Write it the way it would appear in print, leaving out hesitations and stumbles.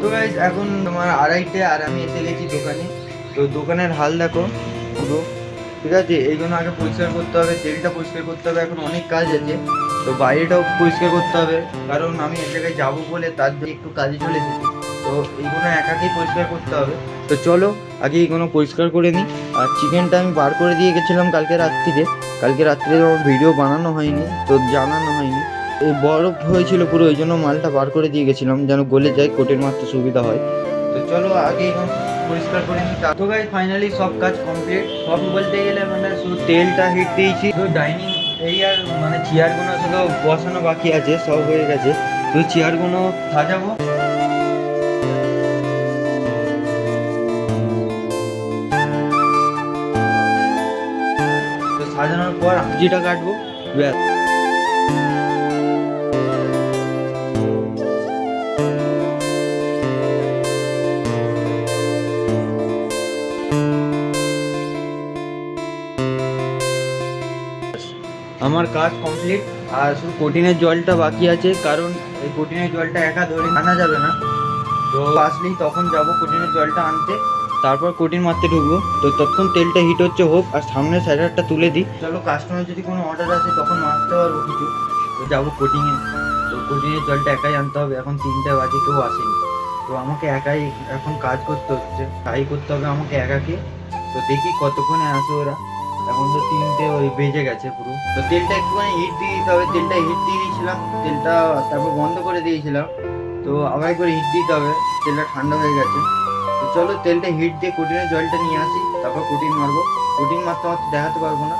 তো গাইস এখন তোমার 2:30 আর আমি এসে গেছি দোকানে। তো দোকানের হাল দেখো পুরো, ঠিক আছে। এইগুলো আগে পরিষ্কার করতে হবে, তেলটা পরিষ্কার করতে হবে, এখন অনেক কাজ আছে। তো বাইরেটাও পরিষ্কার করতে হবে, কারণ আমি এক জায়গায় যাবো বলে তার জন্য একটু কাজে চলে এসেছি। তো এইগুলো একাকেই পরিষ্কার করতে হবে। তো চলো আগে এইগুলো পরিষ্কার করে নিই। আর চিকেনটা আমি বার করে দিয়ে গেছিলাম কালকে রাত্রিরে আমার ভিডিও বানানো হয়নি, তো জানানো হয়নি। এই বরফ হয়েছিল পুরো, ওই জন্য মালটা বার করে দিয়ে গেছিলাম যেন গলে যায়, কোটের মারতে সুবিধা হয়। তো চলো আগে এগুলো পরিষ্কার করে নিই। তো গাইস ফাইনালি সব কাজ কমপ্লিট। সব বলতে গেলে মানে শুধু তেলটা হিট দিয়েছি, তো ডাইনিং এরিয়ার মানে চেয়ারগুলো শুধু বসানো বাকি আছে, সব হয়ে গেছে। তো চেয়ারগুলো সাজাবো। তো সাজানোর পর আঁচিটা কাটবো, ব্যাস। আমার কাজ কমপ্লিট। আর শুধু কোটিনের জলটা বাকি আছে, কারণ এই কোটিনের জলটা একা ধরে আনা যাবে না। তো আসলেই তখন যাবো কোটিনের জলটা আনতে, তারপর কোটিন মারতে ঢুকবো। তো ততক্ষণ তেলটা হিট হচ্ছে হোক, আর সামনে সাইডারটা তুলে দিই। চলো কাস্টমার যদি কোনো অর্ডার আসে তখন মারতে পারবো কিছু। তো যাবো কোটিংয়ে। তো কোটিনের জলটা একাই আনতে হবে, এখন 3টে বাজে, কেউ আসেনি। তো আমাকে একাই এখন কাজ করতে হচ্ছে, ট্রাই করতে হবে আমাকে একাকে। তো দেখি কতক্ষণে আসে ওরা। এখন তো 3টে ওই বেজে গেছে পুরো। তো তেলটা একটুখানি হিট দিয়ে দিতে হবে, তেলটা হিট দিয়ে দিয়েছিলাম, তেলটা তারপর বন্ধ করে দিয়েছিলাম। তো আবার একবার হিট দিতে হবে, তেলটা ঠান্ডা হয়ে গেছে। তো চলো তেলটা হিট দিয়ে কোটিনের জলটা নিয়ে আসি, তারপর কোটিন মারবো। কোটিন মারতে মারতে দেখাতে পারবো না,